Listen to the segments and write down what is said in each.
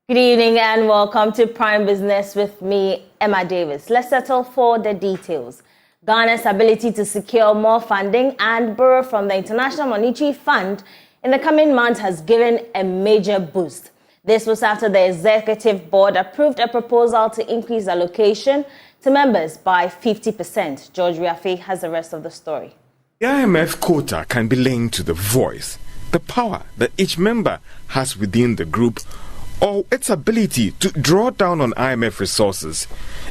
Good evening and welcome to Prime Business with me, Emma Davis. Let's settle for the details. Ghana's ability to secure more funding and borrow from the International Monetary Fund in the coming months has given a major boost. This was after the Executive Board approved a proposal to increase allocation to members by 50%. George Riafe has the rest of the story. The IMF quota can be linked to the voice, the power that each member has within the group, or its ability to draw down on IMF resources.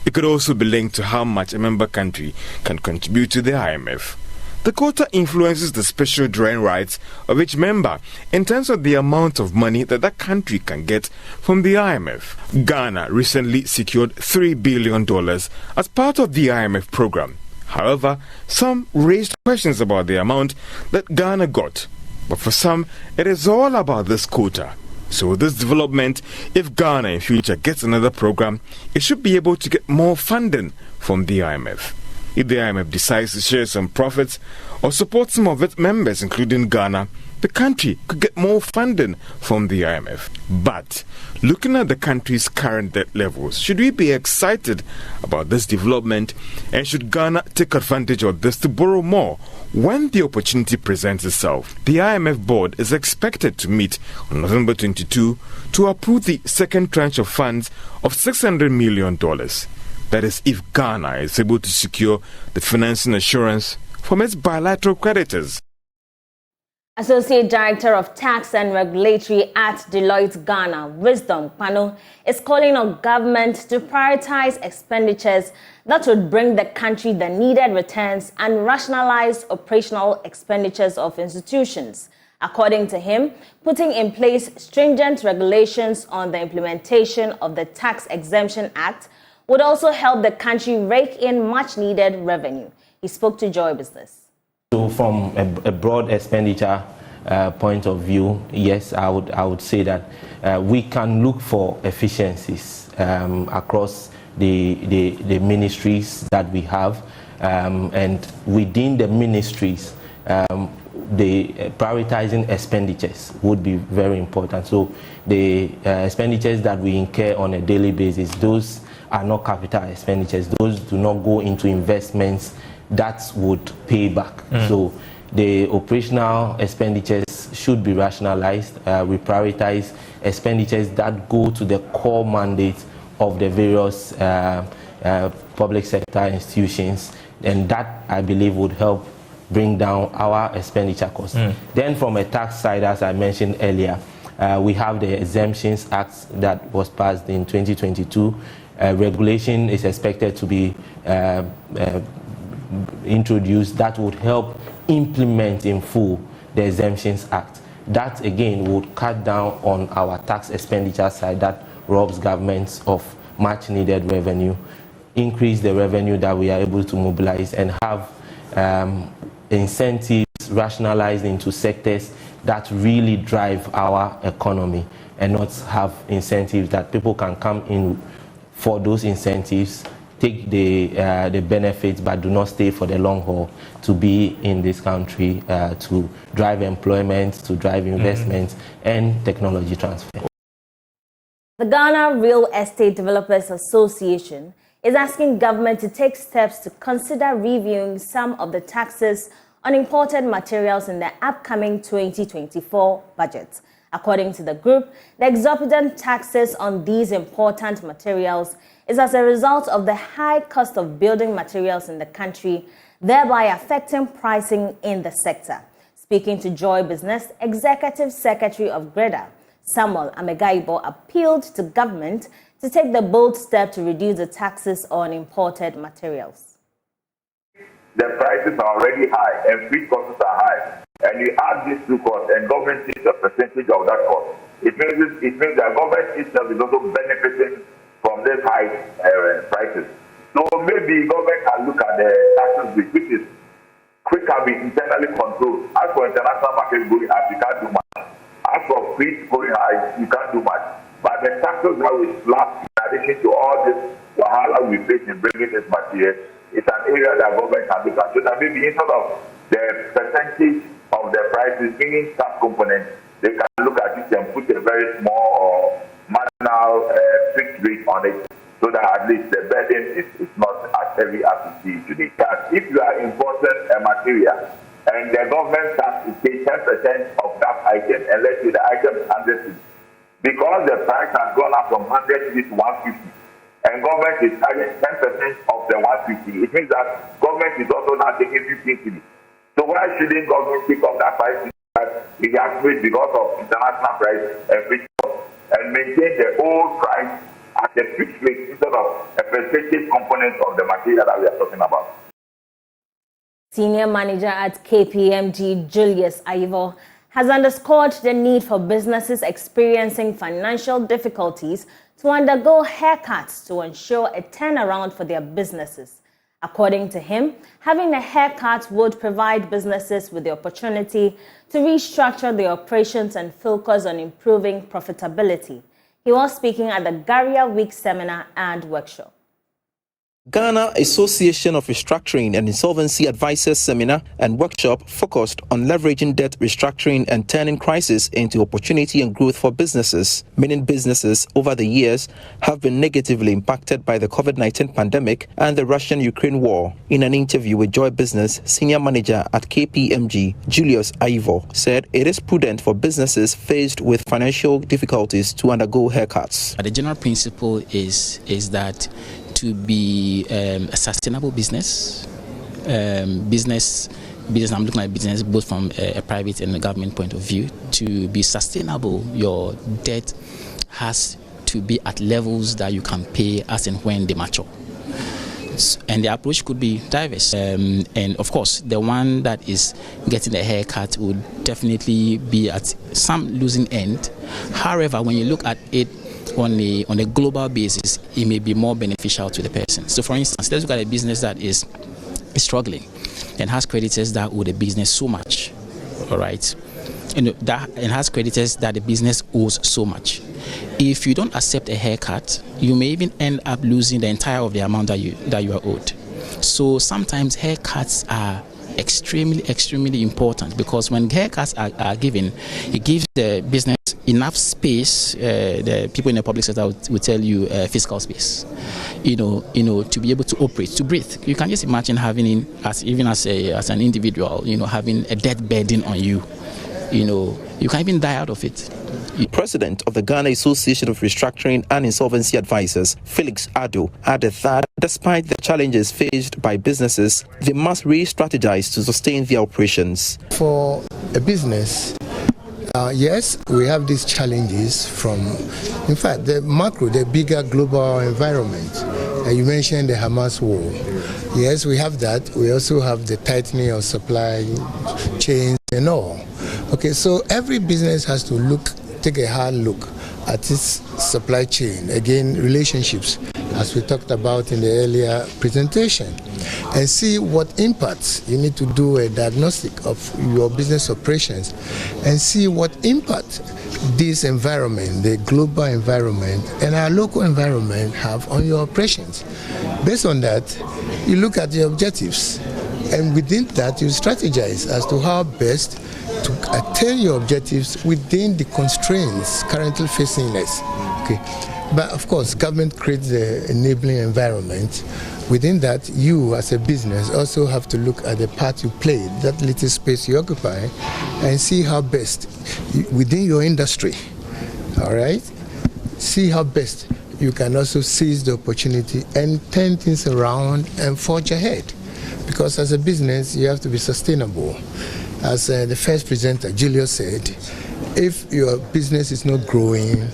It could also be linked to how much a member country can contribute to the IMF. The quota influences the special drawing rights of each member in terms of the amount of money that country can get from the IMF. Ghana recently secured $3 billion as part of the IMF program. However, some raised questions about the amount that Ghana got. But for some, it is all about this quota. So this development, if Ghana in future gets another program, it should be able to get more funding from the IMF. If the IMF decides to share some profits or support some of its members, including Ghana, the country could get more funding from the IMF. But looking at the country's current debt levels, should we be excited about this development, and should Ghana take advantage of this to borrow more when the opportunity presents itself? The IMF board is expected to meet on November 22 to approve the second tranche of funds of $600 million. That is, if Ghana is able to secure the financing assurance from its bilateral creditors. Associate Director of Tax and Regulatory at Deloitte Ghana, Wisdom Pano, is calling on government to prioritize expenditures that would bring the country the needed returns and rationalize operational expenditures of institutions. According to him, putting in place stringent regulations on the implementation of the Tax Exemption Act would also help the country rake in much-needed revenue. He spoke to Joy Business. So from a broad expenditure point of view, yes, I would say that we can look for efficiencies across the ministries that we have, and within the ministries, the prioritizing expenditures would be very important. So the expenditures that we incur on a daily basis, those are not capital expenditures. Those do not go into investments that would pay back. So the operational expenditures should be rationalized. We prioritize expenditures that go to the core mandate of the various public sector institutions, and that, I believe, would help bring down our expenditure costs. Then from a tax side, as I mentioned earlier, we have the Exemptions Act that was passed in 2022. Regulation is expected to be introduced that would help implement in full the Exemptions Act. That again would cut down on our tax expenditure side that robs governments of much needed revenue, increase the revenue that we are able to mobilize, and have incentives rationalized into sectors that really drive our economy, and not have incentives that people can come in for those incentives, take the benefits, but do not stay for the long haul to be in this country to drive employment, to drive investments and technology transfer. The Ghana Real Estate Developers Association is asking government to take steps to consider reviewing some of the taxes on imported materials in the upcoming 2024 budget. According to the group, the exorbitant taxes on these important materials is as a result of the high cost of building materials in the country, thereby affecting pricing in the sector. Speaking to Joy Business, Executive Secretary of GREDA, Samuel Amegaibo, appealed to government to take the bold step to reduce the taxes on imported materials. The prices are already high and feed costs are high, and you add these two costs and government takes a percentage of that cost. It means that government itself is also benefiting from these high prices. So maybe government can look at the taxes which is quick can be internally controlled. As for international markets going up, you can't do much. As for fees going high, you can't do much. But the taxes that we slap in addition to all this wahala we face in bringing this material, it's an area that government can look at. So that maybe instead of the percentage of the prices being tax components, they can look at it and put a very small marginal fixed rate on it, so that at least the burden is not as heavy as it is today. But if you are importing a material and the government has to pay 10% of that item, and let's say the item is 100, because the price has gone up from 100 to 150, and government is charging 10% of the 150, it means that government is also now taking 15 cedis. So why shouldn't government take up that price that we have paid because of international price and fixed cost, and maintain the old price at a fixed rate instead of a percentage component of the material that we are talking about? Senior manager at KPMG, Julius Ivo, has underscored the need for businesses experiencing financial difficulties to undergo haircuts to ensure a turnaround for their businesses. According to him, having a haircut would provide businesses with the opportunity to restructure their operations and focus on improving profitability. He was speaking at the Garia Week seminar and workshop. Ghana Association of Restructuring and Insolvency Advisors seminar and workshop focused on leveraging debt restructuring and turning crisis into opportunity and growth for businesses. Many businesses over the years have been negatively impacted by the COVID-19 pandemic and the Russian-Ukraine war. In an interview with Joy Business, senior manager at KPMG, Julius Ivo, said it is prudent for businesses faced with financial difficulties to undergo haircuts. The general principle is that to be a sustainable business, I'm looking at business both from a private and a government point of view. To be sustainable, your debt has to be at levels that you can pay as and when they mature. And the approach could be diverse. And of course, the one that is getting a haircut would definitely be at some losing end. However, when you look at it on a global basis, it may be more beneficial to the person. So for instance, let's look at a business that is struggling and has creditors that owe the business so much, all right? And has creditors that the business owes so much. If you don't accept a haircut, you may even end up losing the entire of the amount that you are owed. So sometimes haircuts are extremely important, because when haircuts are given, it gives the business enough space. The people in the public sector will tell you fiscal space, to be able to operate, to breathe. You can just imagine having, as an individual, having a debt burden on you. You can even die out of it. President of the Ghana Association of Restructuring and Insolvency Advisors, Felix Ado, added that despite the challenges faced by businesses, they must re-strategize to sustain their operations. For a business, yes, we have these challenges from, in fact, the bigger global environment. You mentioned the Hamas war. Yes, we have that. We also have the tightening of supply chains and all. Okay, so every business has to take a hard look at its supply chain, again, relationships, as we talked about in the earlier presentation, and see what impacts. You need to do a diagnostic of your business operations and see what impact this environment, the global environment and our local environment have on your operations. Based on that, you look at your objectives, and within that you strategize as to how best to attain your objectives within the constraints currently facing us. Okay. But of course, government creates the enabling environment. Within that, you as a business also have to look at the part you play, that little space you occupy, and see how best within your industry, all right, see how best you can also seize the opportunity and turn things around and forge ahead. Because as a business, you have to be sustainable. As the first presenter, Julius, said, if your business is not growing,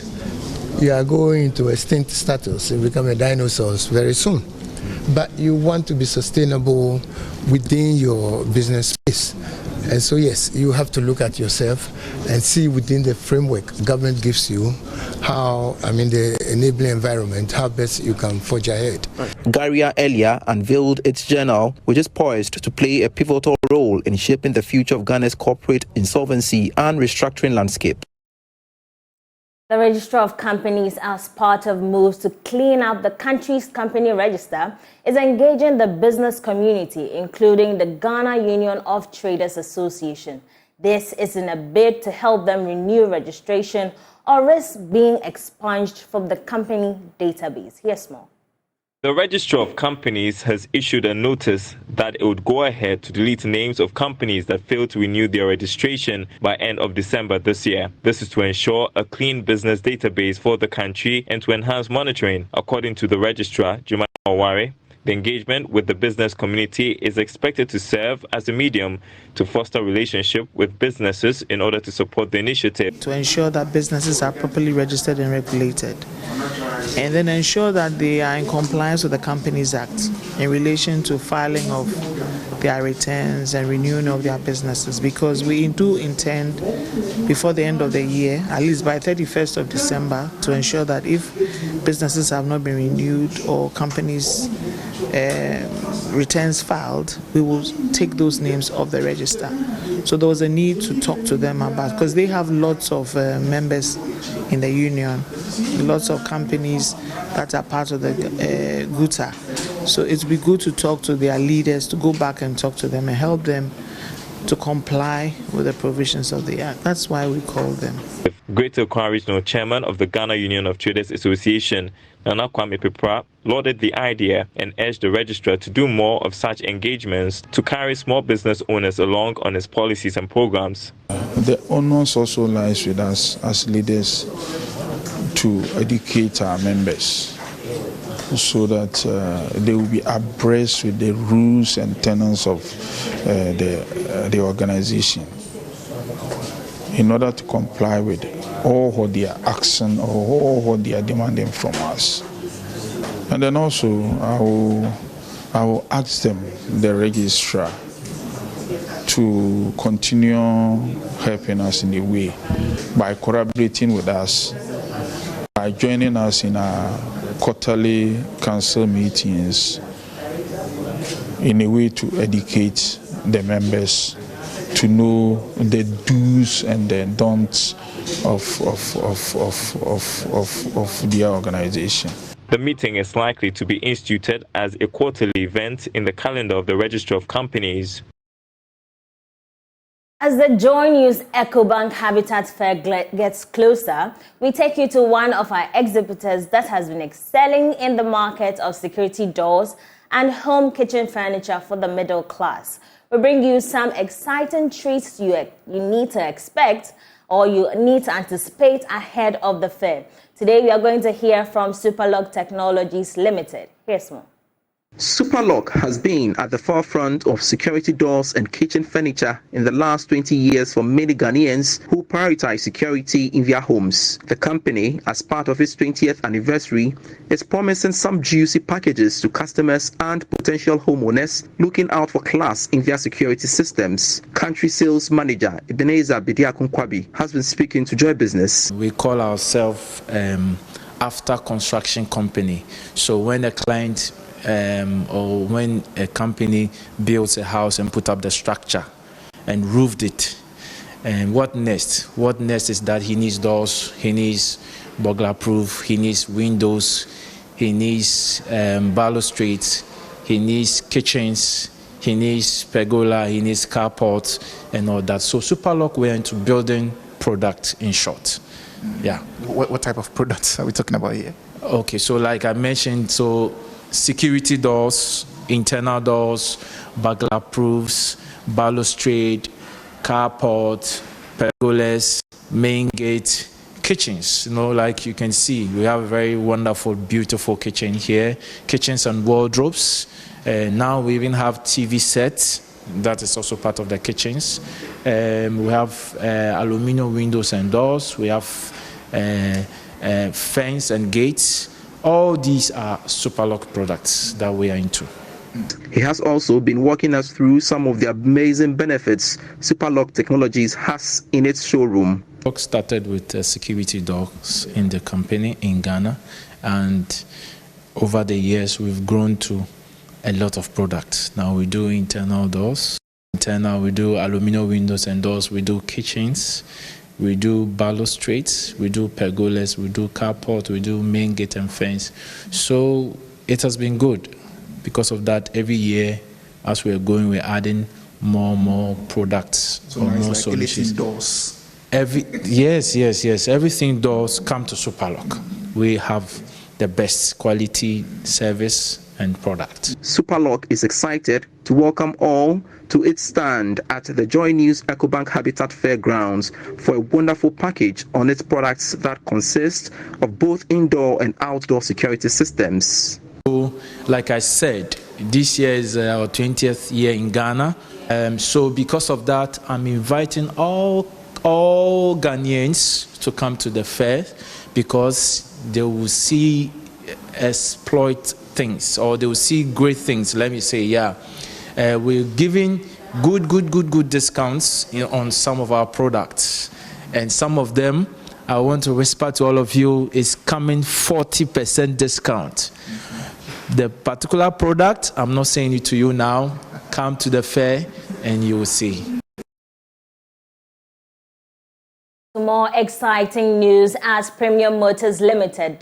you are going into extinct status. You become a dinosaur very soon. But you want to be sustainable within your business space. And so, yes, you have to look at yourself and see within the framework government gives you the enabling environment, how best you can forge ahead. Garia earlier unveiled its journal, which is poised to play a pivotal role in shaping the future of Ghana's corporate insolvency and restructuring landscape. The Registrar of Companies, as part of moves to clean up the country's company register, is engaging the business community, including the Ghana Union of Traders Association. This is in a bid to help them renew registration or risk being expunged from the company database? Here's more. The Registrar of Companies has issued a notice that it would go ahead to delete names of companies that failed to renew their registration by end of December this year. This is to ensure a clean business database for the country and to enhance monitoring. According to the Registrar, Juma Aware, the engagement with the business community is expected to serve as a medium to foster relationship with businesses in order to support the initiative. To ensure that businesses are properly registered and regulated, and then ensure that they are in compliance with the Companies Act in relation to filing of their returns and renewing of their businesses, because we do intend before the end of the year, at least by 31st of December, to ensure that if businesses have not been renewed or companies returns filed, we will take those names off the register. So there was a need to talk to them about, because they have lots of members in the union, lots of companies that are part of the GUTA. So it would be good to talk to their leaders, to go back and talk to them and help them to comply with the provisions of the Act. That's why we call them. Greater Accra Regional Chairman of the Ghana Union of Traders Association, Nana Kwame Pepra, lauded the idea and urged the registrar to do more of such engagements to carry small business owners along on its policies and programs. The onus also lies with us as leaders to educate our members so that they will be abreast with the rules and tenets of the organization in order to comply with all what they are asking or all what they are demanding from us. And then also I will ask them, the registrar, to continue helping us in a way by collaborating with us, by joining us in our quarterly council meetings in a way to educate the members to know the do's and the don'ts of their organization. The meeting is likely to be instituted as a quarterly event in the calendar of the Registrar of Companies. As the Joy News EcoBank Habitat Fair gets closer, we take you to one of our exhibitors that has been excelling in the market of security doors and home kitchen furniture for the middle class. We bring you some exciting treats you need to expect or you need to anticipate ahead of the fair. Today we are going to hear from Superlock Technologies Limited. Here's more. Superlock has been at the forefront of security doors and kitchen furniture in the last 20 years for many Ghanaians who prioritize security in their homes. The company, as part of its 20th anniversary, is promising some juicy packages to customers and potential homeowners looking out for class in their security systems. Country Sales Manager Ebenezer Bediakunkwabi has been speaking to Joy Business. We call ourselves after construction company. So when a client or when a company builds a house and put up the structure and roofed it, and what next? What next is that he needs doors, he needs burglar proof, he needs windows, he needs balustrades, he needs kitchens, he needs pergola, he needs carports and all that. So Superlock, we're into building product in short. Yeah. What type of products are we talking about here? Okay, so like I mentioned, so security doors, internal doors, burglar proofs, balustrade, carport, pergolas, main gate, kitchens. You know, like you can see, we have a very wonderful, beautiful kitchen here. Kitchens and wardrobes. Now we even have TV sets. That is also part of the kitchens. We have aluminum windows and doors. We have fence and gates. All these are Superlock products that we are into. He has also been walking us through some of the amazing benefits Superlock Technologies has in its showroom. Superlock started with security doors in the company in Ghana, and over the years we've grown to a lot of products. Now we do internal doors. We do aluminum windows and doors. We do kitchens. We do balustrades, we do pergolas, we do carport, we do main gate and fence. So it has been good. Because of that, every year as we're going, we're adding more products, so more like solutions. doors. Yes. Everything does come to Superlock. We have the best quality service and product. Superlock is excited to welcome all to its stand at the Joy News EcoBank Habitat Fairgrounds for a wonderful package on its products that consist of both indoor and outdoor security systems. So, like I said, this year is our 20th year in Ghana. So because of that, I'm inviting all Ghanaians to come to the fair because they will see exploit things, or they will see great things. Let me say, we're giving good discounts on some of our products, and some of them, I want to whisper to all of you, is coming 40% discount. The particular product, I'm not saying it to you now. Come to the fair and you will see. More exciting news as Premium Motors Limited,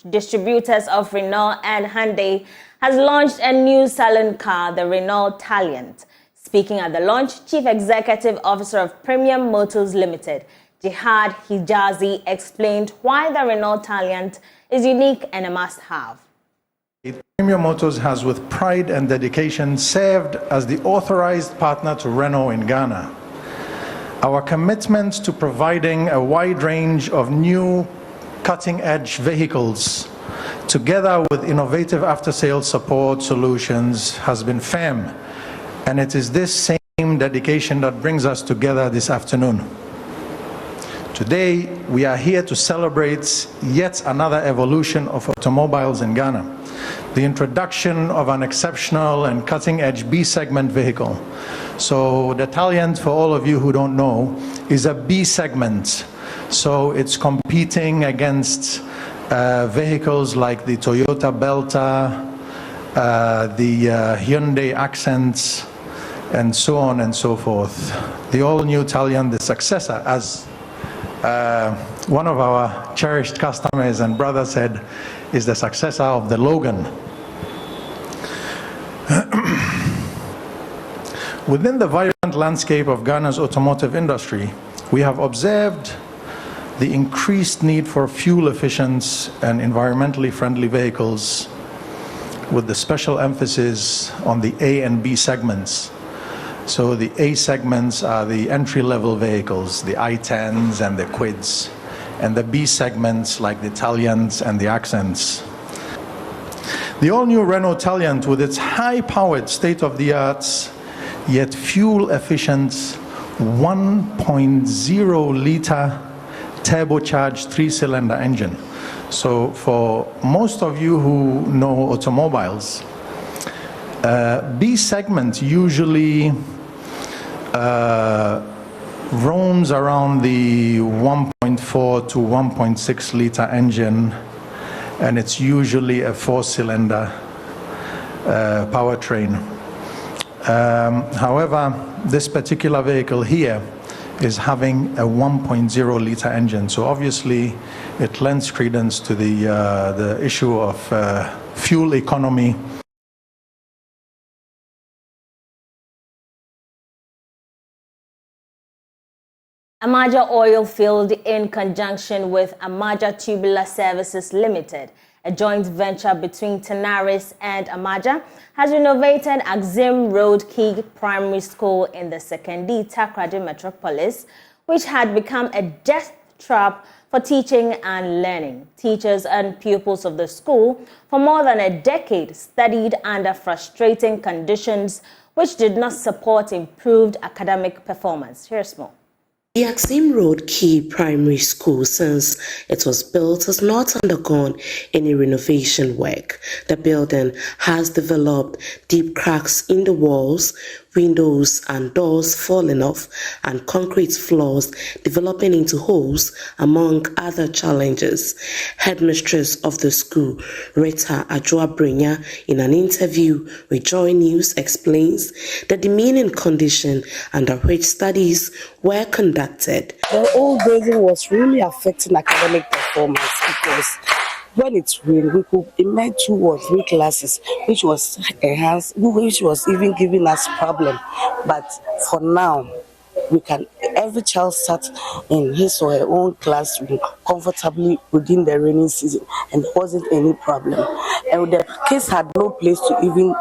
distributors of Renault and Hyundai, has launched a new salon car, the Renault Taliant. Speaking at the launch, Chief Executive Officer of Premium Motors Limited, Jihad Hijazi, explained why the Renault Taliant is unique and a must-have. Premium Motors has with pride and dedication served as the authorized partner to Renault in Ghana. Our commitment to providing a wide range of new cutting-edge vehicles together with innovative after-sales support solutions has been firm, and it is this same dedication that brings us together this afternoon. Today, we are here to celebrate yet another evolution of automobiles in Ghana, the introduction of an exceptional and cutting-edge B-segment vehicle. So the Taliant, for all of you who don't know, is a B-segment. So it's competing against vehicles like the Toyota Belta, the Hyundai Accent, and so on and so forth. The all-new Taliant, the successor, as one of our cherished customers and brothers said, is the successor of the Logan. Within the vibrant landscape of Ghana's automotive industry, we have observed the increased need for fuel-efficient and environmentally friendly vehicles, with the special emphasis on the A and B segments. So the A segments are the entry-level vehicles, the i10s and the Quids, and the B segments like the Taliants and the Accents. The all-new Renault Taliant, with its high-powered, state-of-the-art, yet fuel-efficient 1.0-liter turbocharged three-cylinder engine. So for most of you who know automobiles, B segment usually roams around the 1.4 to 1.6 liter engine, and it's usually a four-cylinder powertrain. However, this particular vehicle here is having a 1.0 liter engine, so obviously it lends credence to the issue of fuel economy. Amaja Oil Field, in conjunction with Amaja Tubular Services Limited, a joint venture between Tenaris and Amaja, has renovated Axim Road Key Primary School in the Sekondi Takoradi Metropolis, which had become a death trap for teaching and learning. Teachers and pupils of the school for more than a decade studied under frustrating conditions which did not support improved academic performance. Here's more. The Axim Road Key Primary School, since it was built, has not undergone any renovation work. The building has developed deep cracks in the walls, windows and doors falling off, and concrete floors developing into holes, among other challenges. Headmistress of the school, Rita Ajoabrenya, in an interview with Joy News, explains the demeaning condition under which studies were conducted. The old building was really affecting academic performance because when it rained, we could imagine 2 or 3 classes, which was enhanced, which was even giving us problem. But for now, every child sat in his or her own classroom comfortably within the rainy season, and there wasn't any problem. And the kids had no place to even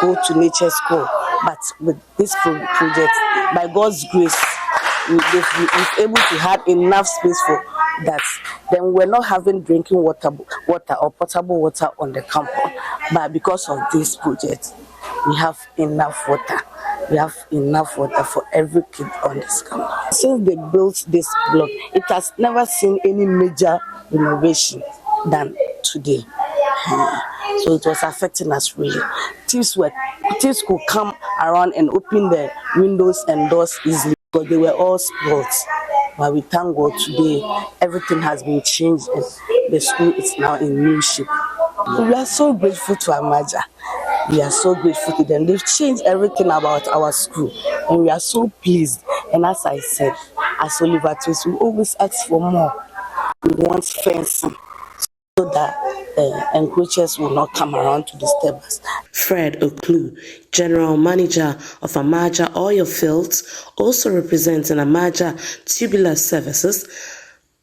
go to nature school. But with this project, by God's grace, we've able to have enough space for that. Then we're not having drinking water or potable water on the campus. But because of this project, we have enough water. We have enough water for every kid on this campus. Since they built this block, it has never seen any major renovation than today. So it was affecting us really. Thieves could come around and open the windows and doors easily because they were all spoiled. But we thank God today, everything has been changed and the school is now in new shape. We are so grateful to Amaja. We are so grateful to them. They've changed everything about our school and we are so pleased. And as I said, as Oliver Twist, we always ask for more. We want fencing so that encroachers will not come around to disturb us. Fred Oklu, General Manager of Amaja Oil Fields, also representing Amaja Tubular Services,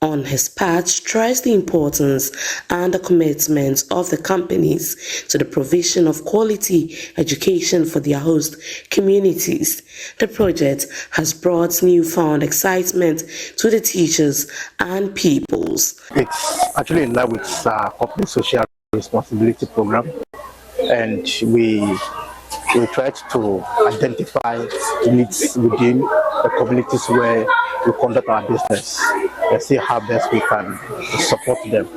on his part stressed the importance and the commitment of the companies to the provision of quality education for their host communities. The project has brought newfound excitement to the teachers and pupils. It's actually in line with our corporate social responsibility program, and we tried to identify needs within the communities where we conduct our business and see how best we can support them.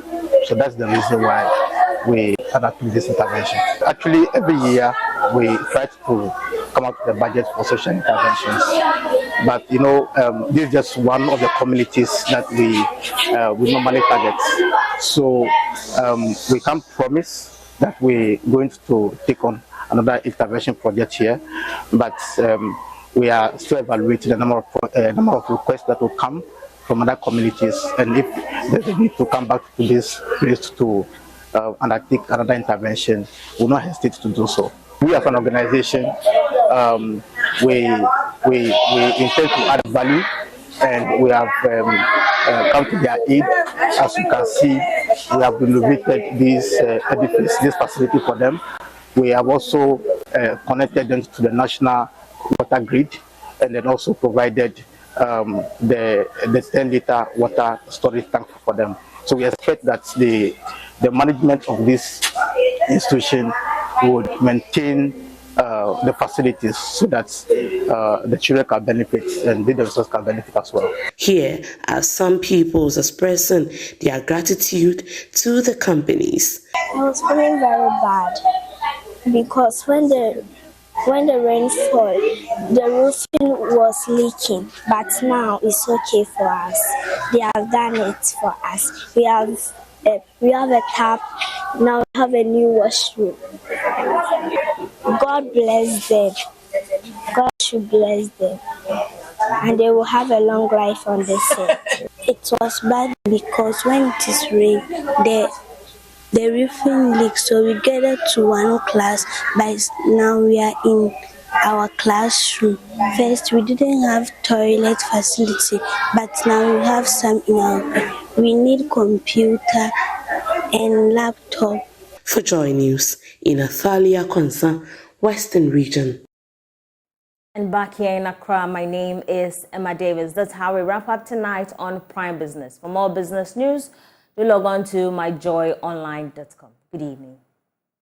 So that's the reason why we undertook this intervention. Actually, every year we try to come out with a budget for social interventions. But this is just one of the communities that we normally target. So we can't promise that we're going to take on another intervention project here, but we are still evaluating the number of requests that will come from other communities, and if there's a need to come back to this place to undertake another intervention, we'll not hesitate to do so. We as an organization, we intend to add value, and we have come to their aid. As you can see, we have renovated this edifice, this facility for them. We have also connected them to the national water grid, and then also provided the 10-liter water storage tank for them. So we expect that the management of this institution would maintain the facilities so that the children can benefit and the themselves can benefit as well. Here are some pupils expressing their gratitude to the companies. I was feeling very bad because when the rain fell, the roofing was leaking, but now it's okay for us. They have done it for us. We have a tap, now we have a new washroom. God bless them. God should bless them. And they will have a long life on this earth. It was bad because when it is rain, the roofing leaks, so we gathered to one class, but now we are in our classroom. First, we didn't have toilet facility, but now we have some in our. We need computer and laptop. For Joy News, in Athalia Konsa, Western Region. And back here in Accra, my name is Emma Davis. That's how we wrap up tonight on Prime Business. For more business news, do log on to myjoyonline.com. Good evening.